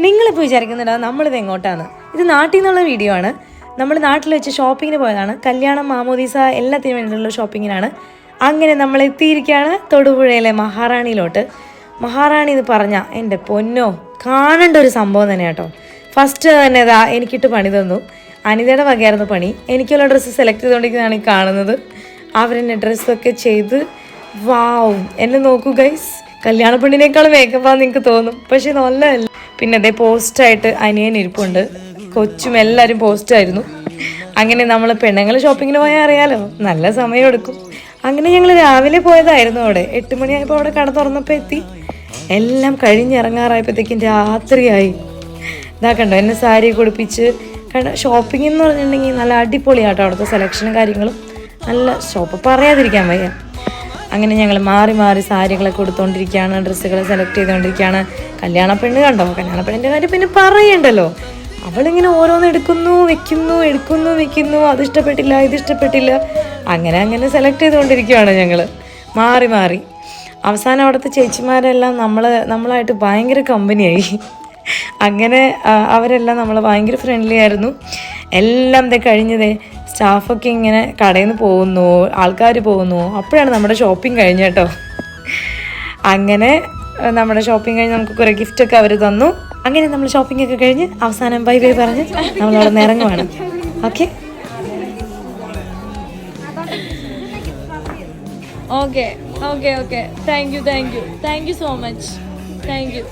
നിങ്ങളിപ്പോൾ വിചാരിക്കുന്നുണ്ടോ നമ്മളിത് എങ്ങോട്ടാണ്? ഇത് നാട്ടിൽ നിന്നുള്ള വീഡിയോ ആണ്. നമ്മൾ നാട്ടിൽ വെച്ച് ഷോപ്പിങ്ങിന് പോയതാണ്. കല്യാണം, മാമോദീസ എല്ലാത്തിനും വേണ്ടിയുള്ള ഷോപ്പിങ്ങിനാണ്. അങ്ങനെ നമ്മൾ എത്തിയിരിക്കുകയാണ് തൊടുപുഴയിലെ മഹാറാണിയിലോട്ട്. മഹാറാണി എന്ന് പറഞ്ഞാൽ എൻ്റെ പൊന്നോ കാണേണ്ട ഒരു സംഭവം തന്നെ കേട്ടോ. ഫസ്റ്റ് തന്നെ ഇതാ എനിക്കിട്ട് പണി തന്നു. അനിതയുടെ വകയായിരുന്നു പണി. എനിക്കുള്ള ഡ്രസ്സ് സെലക്ട് ചെയ്തുകൊണ്ടിരിക്കുന്നതാണ് ഈ കാണുന്നത്. അവരെന്നെ ഡ്രസ്സൊക്കെ ചെയ്ത് വാവും. എന്നെ നോക്കൂ ഗൈസ്, കല്യാണ പെണ്ണിനേക്കാൾ മേക്കപ്പാന്ന് നിങ്ങൾക്ക് തോന്നും, പക്ഷെ നല്ലതല്ല. പിന്നെ അതേ പോസ്റ്റായിട്ട് അനിയൻ ഇരിപ്പുണ്ട്, കൊച്ചും എല്ലാവരും പോസ്റ്റായിരുന്നു. അങ്ങനെ നമ്മൾ പെണ്ണുങ്ങൾ ഷോപ്പിങ്ങിന് പോയാൽ അറിയാലോ നല്ല സമയം എടുക്കും. അങ്ങനെ ഞങ്ങൾ രാവിലെ പോയതായിരുന്നു. അവിടെ 8 മണിയായപ്പോൾ അവിടെ കട തുറന്നപ്പോൾ എത്തി. എല്ലാം കഴിഞ്ഞിറങ്ങാറായപ്പോഴത്തേക്കും രാത്രിയായി. ഇതാ കണ്ടോ എന്നെ സാരി കൊടുപ്പിച്ച്. ഷോപ്പിംഗ് എന്ന് പറഞ്ഞിട്ടുണ്ടെങ്കിൽ നല്ല അടിപൊളിയാട്ടോ. അവിടുത്തെ സെലക്ഷനും കാര്യങ്ങളും നല്ല ഷോപ്പ് പറയാതിരിക്കാൻ വയ്യ. അങ്ങനെ ഞങ്ങൾ മാറി മാറി സാരികളൊക്കെ കൊടുത്തുകൊണ്ടിരിക്കുകയാണ്, ഡ്രസ്സുകൾ സെലക്ട് ചെയ്തുകൊണ്ടിരിക്കുകയാണ്. കല്യാണ പെണ്ണ് കണ്ടോ, കല്യാണ പെണ്ണിൻ്റെ കാര്യം പിന്നെ പറയണ്ടല്ലോ. അവളിങ്ങനെ ഓരോന്ന് എടുക്കുന്നു വെക്കുന്നു, അതിഷ്ടപ്പെട്ടില്ല ഇതിഷ്ടപ്പെട്ടില്ല, അങ്ങനെ സെലക്ട് ചെയ്തുകൊണ്ടിരിക്കുകയാണ് ഞങ്ങൾ മാറി മാറി. അവസാനം അവിടുത്തെ ചേച്ചിമാരെല്ലാം നമ്മളായിട്ട് ഭയങ്കര കമ്പനിയായി. അങ്ങനെ അവരെല്ലാം നമ്മൾ ഭയങ്കര ഫ്രണ്ട്ലി ആയിരുന്നു. എല്ലാം കഴിഞ്ഞതേ സ്റ്റാഫൊക്കെ ഇങ്ങനെ കടയിൽ നിന്ന് പോകുന്നു, ആൾക്കാർ പോകുന്നു. അപ്പോഴാണ് നമ്മുടെ ഷോപ്പിംഗ് കഴിഞ്ഞ കേട്ടോ. അങ്ങനെ നമ്മുടെ ഷോപ്പിംഗ് കഴിഞ്ഞ് നമുക്ക് കുറേ ഗിഫ്റ്റൊക്കെ അവർ തന്നു. അങ്ങനെ നമ്മൾ ഷോപ്പിംഗ് ഒക്കെ കഴിഞ്ഞ് അവസാനം ബൈ ബൈ പറഞ്ഞ് നമ്മളവിടെ നിന്ന് ഇറങ്ങുവാണ്. Okay okay thank you so much. Thank U.